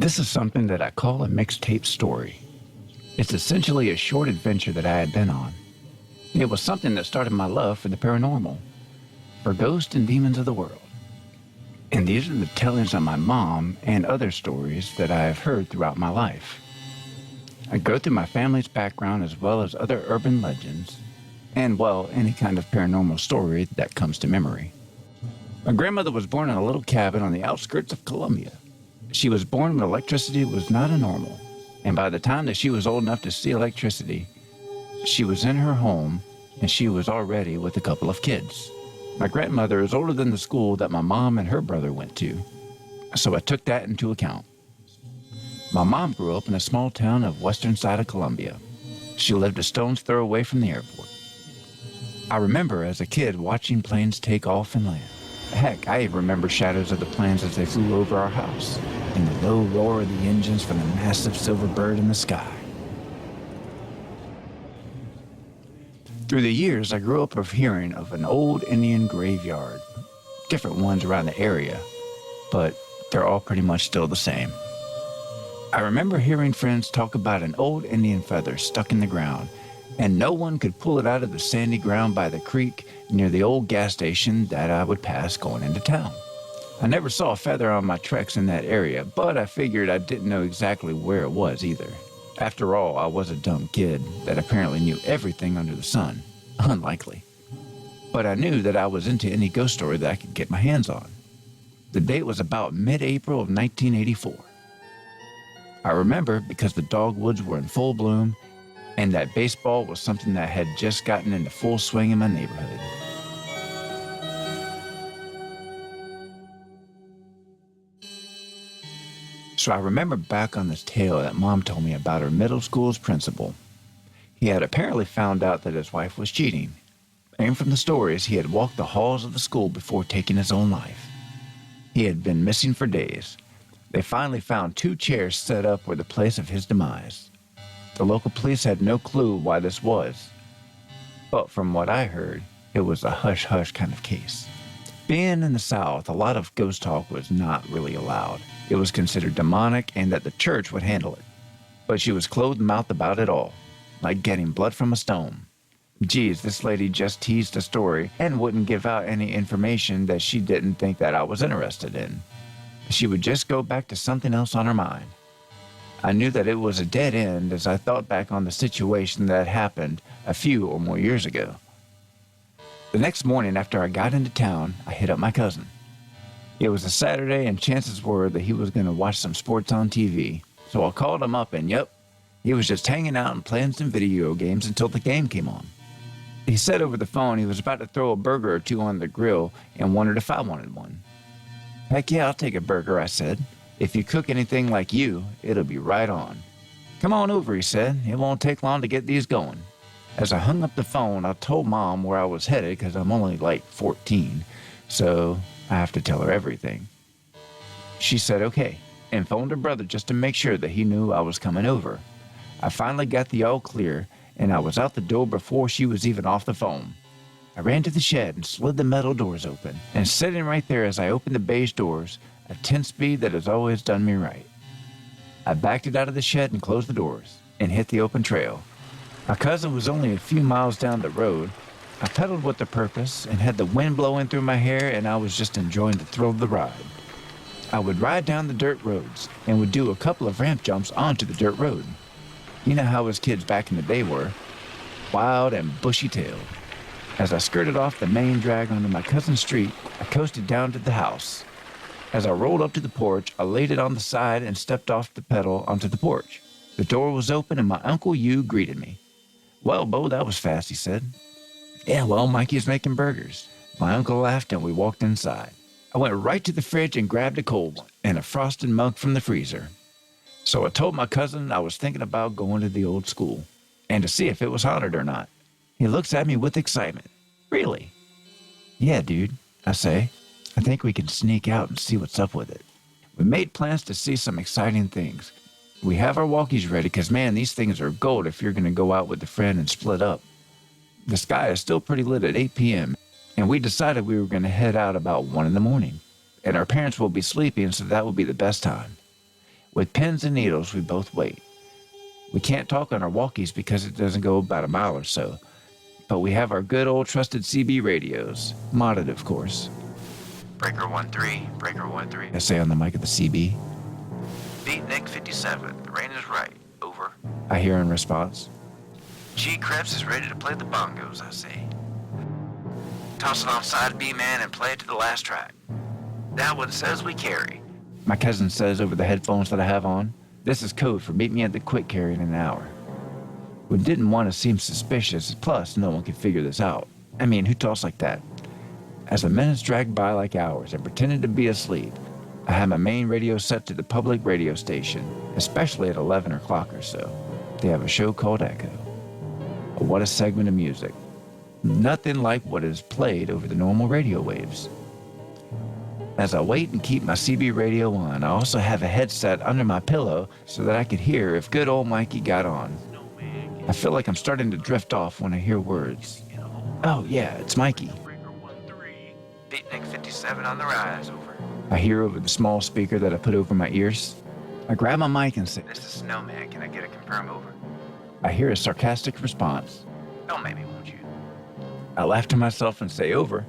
This is something that I call a mixtape story. It's essentially a short adventure that I had been on. It was something that started my love for the paranormal, for ghosts and demons of the world. And these are the tellings of my mom and other stories that I have heard throughout my life. I go through my family's background as well as other urban legends, and, well, any kind of paranormal story that comes to memory. My grandmother was born in a little cabin on the outskirts of Columbia. She was born when electricity was not a normal, and by the time that she was old enough to see electricity, she was in her home and she was already with a couple of kids. My grandmother is older than the school that my mom and her brother went to, so I took that into account. My mom grew up in a small town of western side of Columbia. She lived a stone's throw away from the airport. I remember as a kid watching planes take off and land. Heck, I even remember shadows of the planes as they flew over our house, and the low roar of the engines from the massive silver bird in the sky. Through the years, I grew up hearing of an old Indian graveyard. Different ones around the area, but they're all pretty much still the same. I remember hearing friends talk about an old Indian feather stuck in the ground, and no one could pull it out of the sandy ground by the creek near the old gas station that I would pass going into town. I never saw a feather on my treks in that area, but I figured I didn't know exactly where it was either. After all, I was a dumb kid that apparently knew everything under the sun. Unlikely. But I knew that I was into any ghost story that I could get my hands on. The date was about mid-April of 1984. I remember because the dogwoods were in full bloom, and that baseball was something that had just gotten into full swing in my neighborhood. So I remember back on this tale that Mom told me about her middle school's principal. He had apparently found out that his wife was cheating, and from the stories, he had walked the halls of the school before taking his own life. He had been missing for days. They finally found 2 chairs set up were the place of his demise. The local police had no clue why this was, but from what I heard, it was a hush-hush kind of case. Being in the South, a lot of ghost talk was not really allowed. It was considered demonic and that the church would handle it. But she was closed-mouthed about it all, like getting blood from a stone. Geez, this lady just teased a story and wouldn't give out any information that she didn't think that I was interested in. She would just go back to something else on her mind. I knew that it was a dead end as I thought back on the situation that happened a few or more years ago. The next morning after I got into town, I hit up my cousin. It was a Saturday and chances were that he was going to watch some sports on TV. So I called him up and yep, he was just hanging out and playing some video games until the game came on. He said over the phone he was about to throw a burger or 2 on the grill and wondered if I wanted one. Heck yeah, I'll take a burger, I said. If you cook anything like you, it'll be right on. Come on over, he said. It won't take long to get these going. As I hung up the phone, I told Mom where I was headed because I'm only like 14, so I have to tell her everything. She said okay, and phoned her brother just to make sure that he knew I was coming over. I finally got the all clear, and I was out the door before she was even off the phone. I ran to the shed and slid the metal doors open, and sitting right there as I opened the beige doors, a 10-speed that has always done me right. I backed it out of the shed and closed the doors, and hit the open trail. My cousin was only a few miles down the road. I pedaled with a purpose and had the wind blowing through my hair, and I was just enjoying the thrill of the ride. I would ride down the dirt roads and would do a couple of ramp jumps onto the dirt road. You know how us kids back in the day were, wild and bushy-tailed. As I skirted off the main drag onto my cousin's street, I coasted down to the house. As I rolled up to the porch, I laid it on the side and stepped off the pedal onto the porch. The door was open and my Uncle Hugh greeted me. Well, Bo, that was fast, he said. Yeah, well, Mikey's making burgers. My uncle laughed and we walked inside. I went right to the fridge and grabbed a cold one and a frosted mug from the freezer. So I told my cousin I was thinking about going to the old school and to see if it was haunted or not. He looks at me with excitement. Really? Yeah, dude, I say. I think we can sneak out and see what's up with it. We made plans to see some exciting things. We have our walkies ready because, man, these things are gold if you're going to go out with a friend and split up. The sky is still pretty lit at 8 p.m., and we decided we were going to head out about 1 in the morning. And our parents will be sleeping, so that will be the best time. With pins and needles, we both wait. We can't talk on our walkies because it doesn't go about a mile or so, but we have our good old trusted CB radios, modded of course. Breaker 1-3, Breaker 1-3. I say on the mic of the CB. Beat Nick 57, the rain is right, over. I hear in response. G. Krebs is ready to play the bongos, I say. Toss it on side B, man, and play it to the last track. That one says we carry. My cousin says over the headphones that I have on, this is code for meet me at the quick carry in an hour. We didn't want to seem suspicious, plus no one could figure this out. I mean, who talks like that? As the minutes dragged by like hours and pretended to be asleep, I had my main radio set to the public radio station, especially at 11 o'clock or so. They have a show called Echo. What a segment of music. Nothing like what is played over the normal radio waves. As I wait and keep my CB radio on, I also have a headset under my pillow so that I could hear if good old Mikey got on. I feel like I'm starting to drift off when I hear words. Oh yeah, it's Mikey. Beat Nick 57 on the rise, over. I hear over the small speaker that I put over my ears. I grab my mic and say, This is Snowman, can I get a confirm, over? I hear a sarcastic response. Don't make me, won't you? I laugh to myself and say, over.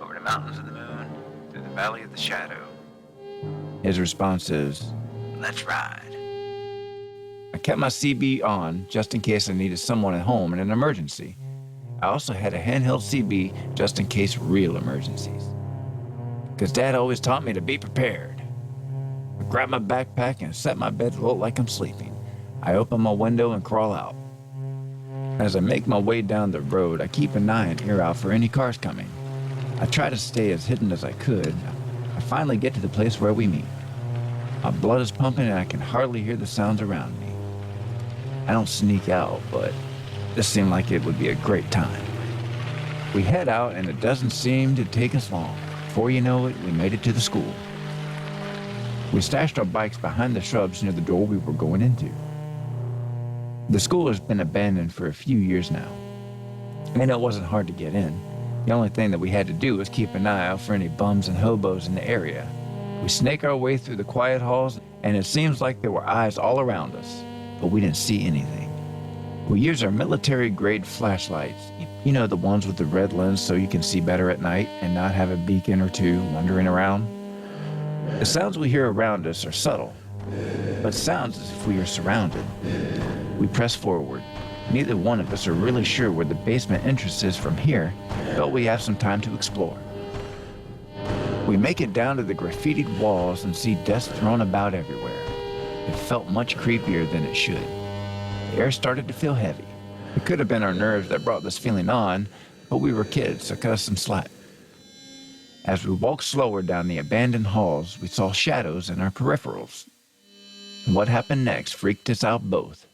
Over the mountains of the moon, through the valley of the shadow. His response is, Let's ride. I kept my CB on just in case I needed someone at home in an emergency. I also had a handheld CB just in case real emergencies. Because Dad always taught me to be prepared. I grab my backpack and set my bed to look like I'm sleeping. I open my window and crawl out. As I make my way down the road, I keep an eye and ear out for any cars coming. I try to stay as hidden as I could. I finally get to the place where we meet. My blood is pumping and I can hardly hear the sounds around me. I don't sneak out, but this seemed like it would be a great time. We head out and it doesn't seem to take us long. Before you know it, we made it to the school. We stashed our bikes behind the shrubs near the door we were going into. The school has been abandoned for a few years now. And it wasn't hard to get in. The only thing that we had to do was keep an eye out for any bums and hobos in the area. We snake our way through the quiet halls, and it seems like there were eyes all around us, but we didn't see anything. We use our military-grade flashlights, you know, the ones with the red lens so you can see better at night and not have a beacon or two wandering around. The sounds we hear around us are subtle, but sounds as if we are surrounded. We press forward. Neither one of us are really sure where the basement entrance is from here, but we have some time to explore. We make it down to the graffitied walls and see dust thrown about everywhere. It felt much creepier than it should. The air started to feel heavy. It could have been our nerves that brought this feeling on, but we were kids, so cut us some slack. As we walked slower down the abandoned halls, we saw shadows in our peripherals. And what happened next freaked us out both.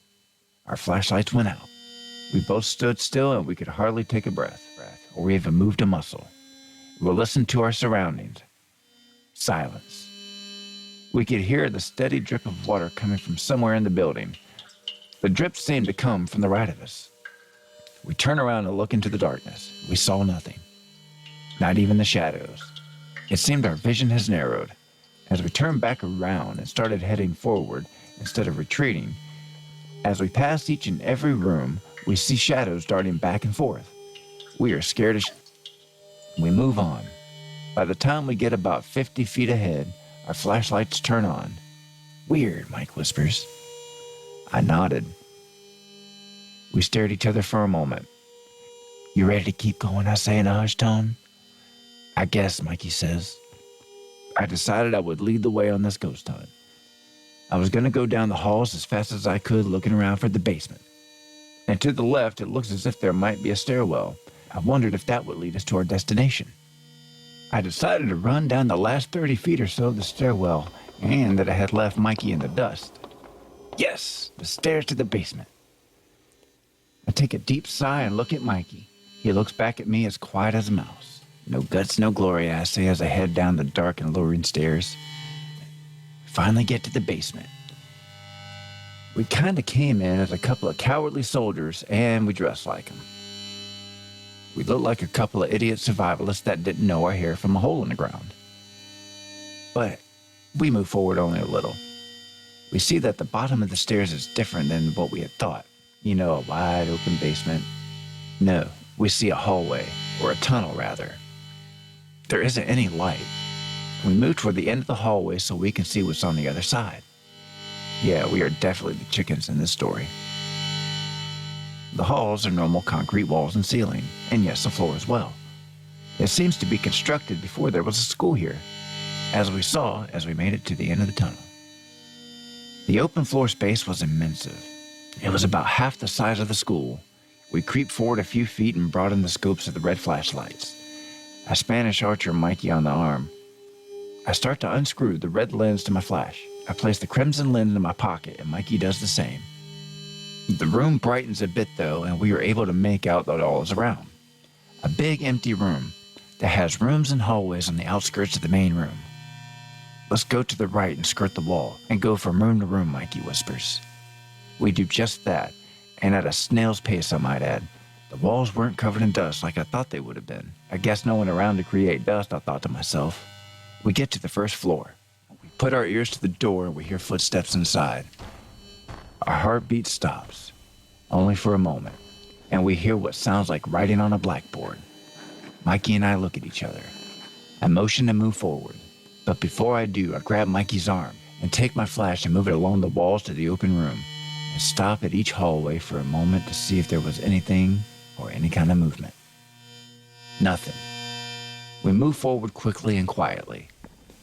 Our flashlights went out. We both stood still and we could hardly take a breath, or even moved a muscle. We listened to our surroundings. Silence. We could hear the steady drip of water coming from somewhere in the building. The drip seemed to come from the right of us. We turned around and looked into the darkness. We saw nothing. Not even the shadows. It seemed our vision has narrowed. As we turned back around and started heading forward instead of retreating, as we pass each and every room, we see shadows darting back and forth. We are scared as We move on. By the time we get about 50 feet ahead, our flashlights turn on. Weird, Mike whispers. I nodded. We stared at each other for a moment. You ready to keep going, I say in a hushed tone. I guess, Mikey says. I decided I would lead the way on this ghost hunt. I was going to go down the halls as fast as I could, looking around for the basement. And to the left, it looks as if there might be a stairwell. I wondered if that would lead us to our destination. I decided to run down the last 30 feet or so of the stairwell, and that I had left Mikey in the dust. Yes, the stairs to the basement. I take a deep sigh and look at Mikey. He looks back at me as quiet as a mouse. No guts, no glory, I say as I head down the dark and alluring stairs. Finally get to the basement. We kind of came in as a couple of cowardly soldiers, and we dressed like them. We looked like a couple of idiot survivalists that didn't know our hair from a hole in the ground. But We move forward only a little. We see that the bottom of the stairs is different than what we had thought. You know, a wide open basement. No, we see a hallway, or a tunnel rather. There isn't any light. We move toward the end of the hallway so we can see what's on the other side. Yeah, we are definitely the chickens in this story. The halls are normal concrete walls and ceiling, and yes, the floor as well. It seems to be constructed before there was a school here, as we saw as we made it to the end of the tunnel. The open floor space was immense. It was about half the size of the school. We creeped forward a few feet and brought in the scopes of the red flashlights. I Spanish archer Mikey on the arm. I start to unscrew the red lens to my flash. I place the crimson lens in my pocket, and Mikey does the same. The room brightens a bit, though, and we are able to make out that all is around. A big empty room that has rooms and hallways on the outskirts of the main room. Let's go to the right and skirt the wall, and go from room to room, Mikey whispers. We do just that, and at a snail's pace, I might add. The walls weren't covered in dust like I thought they would have been. I guess no one around to create dust, I thought to myself. We get to the first floor. We put our ears to the door and we hear footsteps inside. Our heartbeat stops, only for a moment, and we hear what sounds like writing on a blackboard. Mikey and I look at each other. I motion to move forward, but before I do, I grab Mikey's arm and take my flash and move it along the walls to the open room and stop at each hallway for a moment to see if there was anything or any kind of movement. Nothing. We move forward quickly and quietly.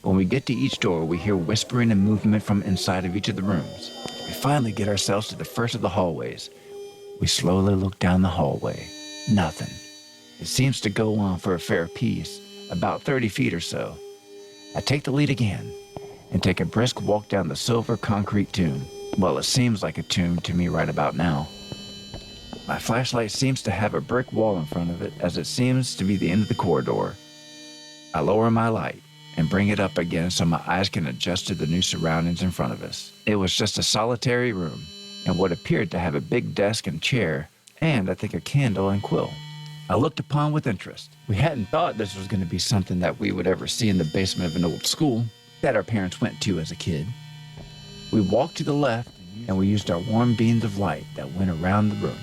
When we get to each door, we hear whispering and movement from inside of each of the rooms. We finally get ourselves to the first of the hallways. We slowly look down the hallway. Nothing. It seems to go on for a fair piece, about 30 feet or so. I take the lead again and take a brisk walk down the silver concrete tomb. Well, it seems like a tomb to me right about now. My flashlight seems to have a brick wall in front of it, as it seems to be the end of the corridor. I lower my light and bring it up again so my eyes can adjust to the new surroundings in front of us. It was just a solitary room, and what appeared to have a big desk and chair, and I think a candle and quill. I looked upon with interest. We hadn't thought this was going to be something that we would ever see in the basement of an old school that our parents went to as a kid. We walked to the left, and we used our warm beams of light that went around the room.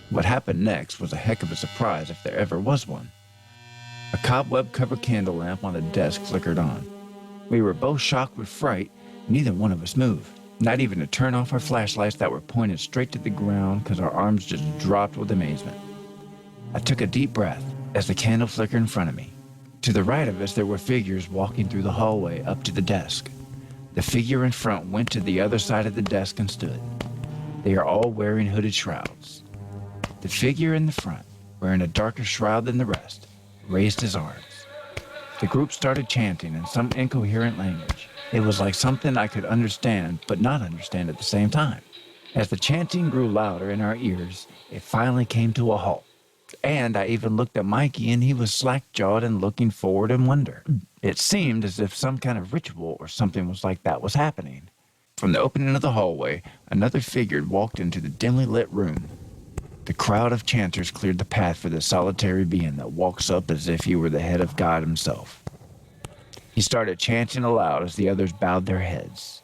What happened next was a heck of a surprise if there ever was one. A cobweb-covered candle lamp on a desk flickered on. We were both shocked with fright. Neither one of us moved, not even to turn off our flashlights that were pointed straight to the ground because our arms just dropped with amazement. I took a deep breath as the candle flickered in front of me. To the right of us, there were figures walking through the hallway up to the desk. The figure in front went to the other side of the desk and stood. They are all wearing hooded shrouds. The figure in the front, wearing a darker shroud than the rest, raised his arms. The group started chanting in some incoherent language. It was like something I could understand, but not understand at the same time. As the chanting grew louder in our ears, it finally came to a halt. And I even looked at Mikey, and he was slack-jawed and looking forward in wonder. It seemed as if some kind of ritual or something was like that was happening. From the opening of the hallway, another figure walked into the dimly lit room. The crowd of chanters cleared the path for the solitary being that walks up as if he were the head of God himself. He started chanting aloud as the others bowed their heads.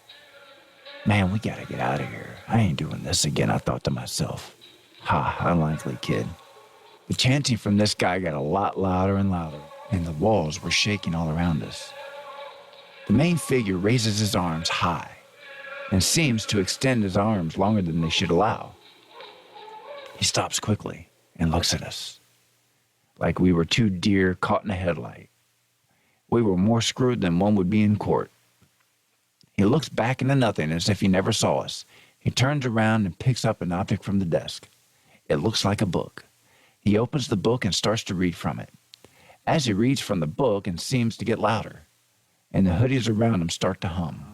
Man, we gotta get out of here. I ain't doing this again, I thought to myself. Ha, unlikely kid. The chanting from this guy got a lot louder and louder, and the walls were shaking all around us. The main figure raises his arms high and seems to extend his arms longer than they should allow. He stops quickly and looks at us, like we were two deer caught in a headlight. We were more screwed than one would be in court. He looks back into nothing as if he never saw us. He turns around and picks up an object from the desk. It looks like a book. He opens the book and starts to read from it. As he reads from the book, it seems to get louder, and the hoodies around him start to hum.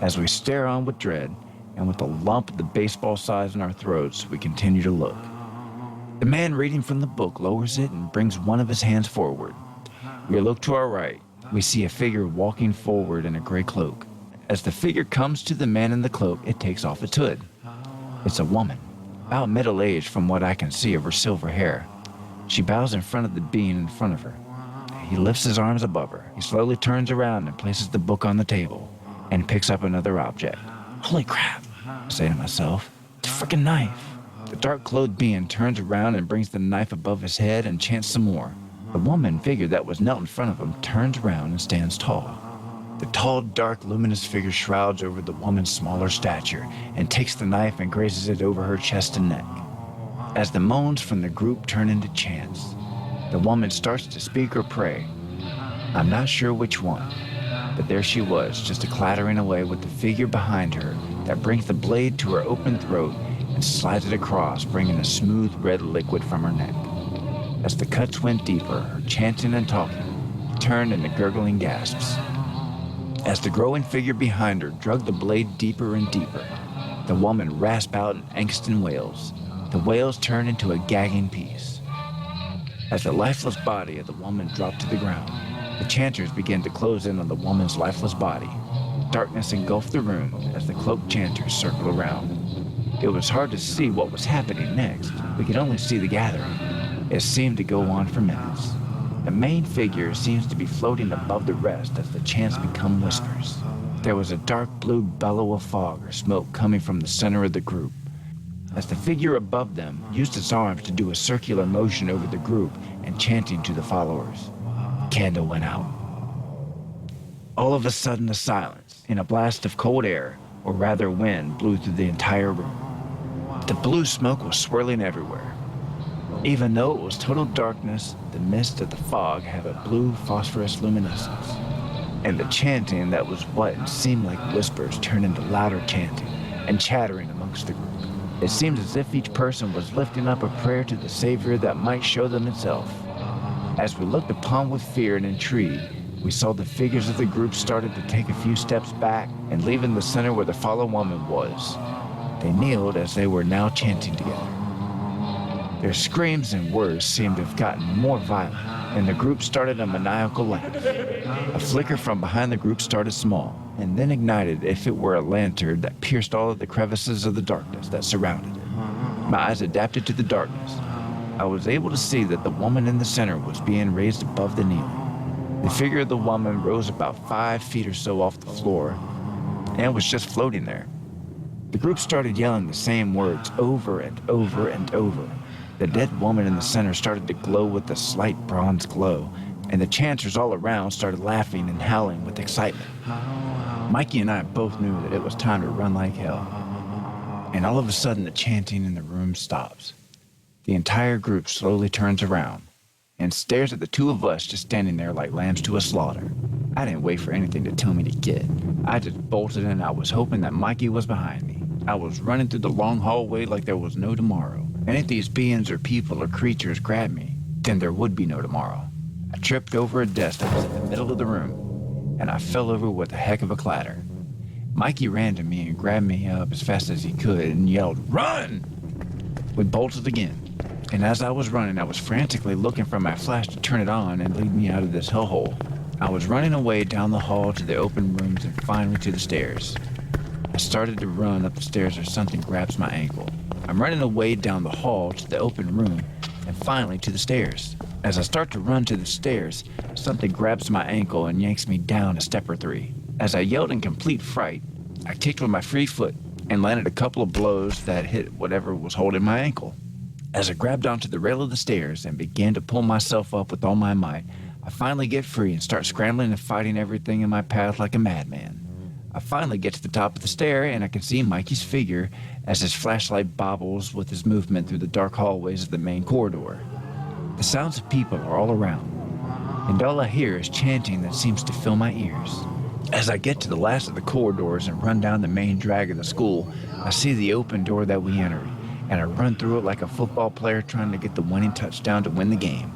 As we stare on with dread, and with a lump of the baseball size in our throats, we continue to look. The man reading from the book lowers it and brings one of his hands forward. We look to our right. We see a figure walking forward in a gray cloak. As the figure comes to the man in the cloak, it takes off its hood. It's a woman, about middle-aged from what I can see of her silver hair. She bows in front of the being in front of her. he lifts his arms above her. He slowly turns around and places the book on the table and picks up another object. Holy crap, I say to myself. It's a freaking knife. The dark-clothed being turns around and brings the knife above his head and chants some more. The woman figure that was knelt in front of him turns around and stands tall. The tall, dark, luminous figure shrouds over the woman's smaller stature and takes the knife and grazes it over her chest and neck. As the moans from the group turn into chants, the woman starts to speak or pray. I'm not sure which one, but there she was, just a clattering away with the figure behind her that brings the blade to her open throat and slides it across, bringing a smooth red liquid from her neck. As the cuts went deeper, her chanting and talking turned into gurgling gasps. As the growing figure behind her drug the blade deeper and deeper, the woman rasped out in angst and wails. The wails turned into a gagging peace. As the lifeless body of the woman dropped to the ground, the chanters began to close in on the woman's lifeless body. Darkness engulfed the room as the cloaked chanters circled around. It was hard to see what was happening next. We could only see the gathering. It seemed to go on for minutes. The main figure seems to be floating above the rest as the chants become whispers. There was a dark blue bellow of fog or smoke coming from the center of the group. As the figure above them used its arms to do a circular motion over the group and chanting to the followers. The candle went out. All of a sudden, a silence and a blast of cold air, or rather wind, blew through the entire room. The blue smoke was swirling everywhere. Even though it was total darkness, the mist of the fog had a blue phosphorus luminescence. And the chanting that was what seemed like whispers turned into louder chanting and chattering amongst the group. It seemed as if each person was lifting up a prayer to the Savior that might show them itself. As we looked upon with fear and intrigue, we saw the figures of the group started to take a few steps back and leaving the center where the fallen woman was. They kneeled as they were now chanting together. Their screams and words seemed to have gotten more violent, and the group started a maniacal laugh. A flicker from behind the group started small, and then ignited if it were a lantern that pierced all of the crevices of the darkness that surrounded it. My eyes adapted to the darkness. I was able to see that the woman in the center was being raised above the kneeling. The figure of the woman rose about 5 feet or so off the floor, and was just floating there. The group started yelling the same words over and over and over. The dead woman in the center started to glow with a slight bronze glow, and the chanters all around started laughing and howling with excitement. Mikey and I both knew that it was time to run like hell. And all of a sudden, the chanting in the room stops. The entire group slowly turns around and stares at the two of us just standing there like lambs to a slaughter. I didn't wait for anything to tell me to get. I just bolted and I was hoping that Mikey was behind me. I was running through the long hallway like there was no tomorrow. And if these beings or people or creatures grabbed me, then there would be no tomorrow. I tripped over a desk that was in the middle of the room, and I fell over with a heck of a clatter. Mikey ran to me and grabbed me up as fast as he could and yelled, "Run!" We bolted again, and as I was running, I was frantically looking for my flash to turn it on and lead me out of this hellhole. I was running away down the hall to the open rooms and finally to the stairs. I started to run up the stairs as something grabs my ankle. I'm running away down the hall to the open room and finally to the stairs. As I start to run to the stairs, something grabs my ankle and yanks me down a step or 3. As I yelled in complete fright, I kicked with my free foot and landed a couple of blows that hit whatever was holding my ankle. As I grabbed onto the rail of the stairs and began to pull myself up with all my might, I finally get free and start scrambling and fighting everything in my path like a madman. I finally get to the top of the stair and I can see Mikey's figure as his flashlight bobbles with his movement through the dark hallways of the main corridor. The sounds of people are all around, and all I hear is chanting that seems to fill my ears. As I get to the last of the corridors and run down the main drag of the school, I see the open door that we entered, and I run through it like a football player trying to get the winning touchdown to win the game.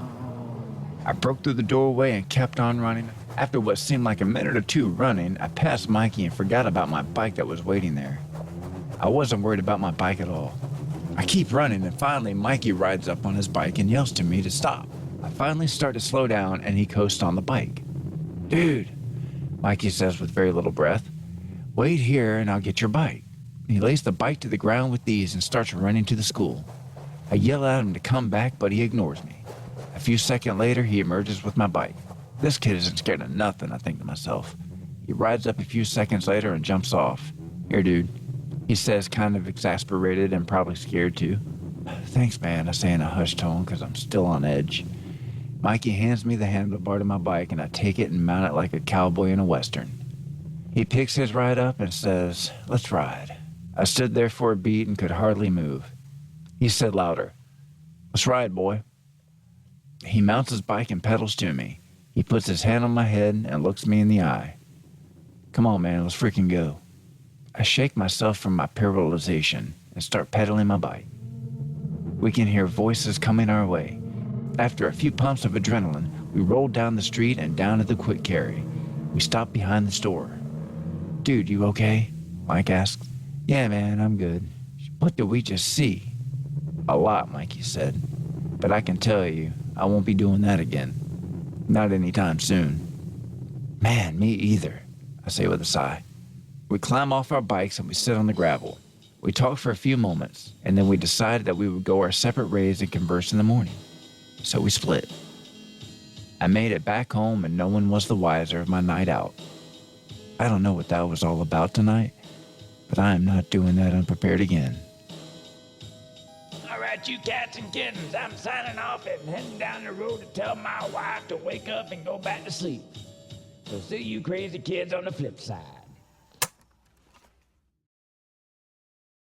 I broke through the doorway and kept on running. After what seemed like a minute or two running, I passed Mikey and forgot about my bike that was waiting there. I wasn't worried about my bike at all. I keep running and finally Mikey rides up on his bike and yells to me to stop. I finally start to slow down and he coasts on the bike. "Dude," Mikey says with very little breath, "wait here and I'll get your bike." He lays the bike to the ground with ease and starts running to the school. I yell at him to come back, but he ignores me. A few seconds later, he emerges with my bike. This kid isn't scared of nothing, I think to myself. He rides up a few seconds later and jumps off. Here, dude, he says, kind of exasperated and probably scared too. Thanks, man, I say in a hushed tone because I'm still on edge. Mikey hands me the handlebar to my bike and I take it and mount it like a cowboy in a western. He picks his ride up and says, let's ride. I stood there for a beat and could hardly move. He said louder, let's ride, boy. He mounts his bike and pedals to me. He puts his hand on my head and looks me in the eye. Come on, man, let's freaking go. I shake myself from my paralyzation and start pedaling my bike. We can hear voices coming our way. After a few pumps of adrenaline, we roll down the street and down to the quick carry. We stop behind the store. Dude, you okay? Mike asks. Yeah, man, I'm good. What did we just see? A lot, Mikey said. But I can tell you, I won't be doing that again. Not anytime soon. Man, me either, I say with a sigh. We climb off our bikes and we sit on the gravel. We talk for a few moments, and then we decided that we would go our separate ways and converse in the morning. So we split. I made it back home and no one was the wiser of my night out. I don't know what that was all about tonight, but I am not doing that unprepared again. All right, you cats and kittens, I'm signing off and heading down the road to tell my wife to wake up and go back to sleep. So see you crazy kids on the flip side.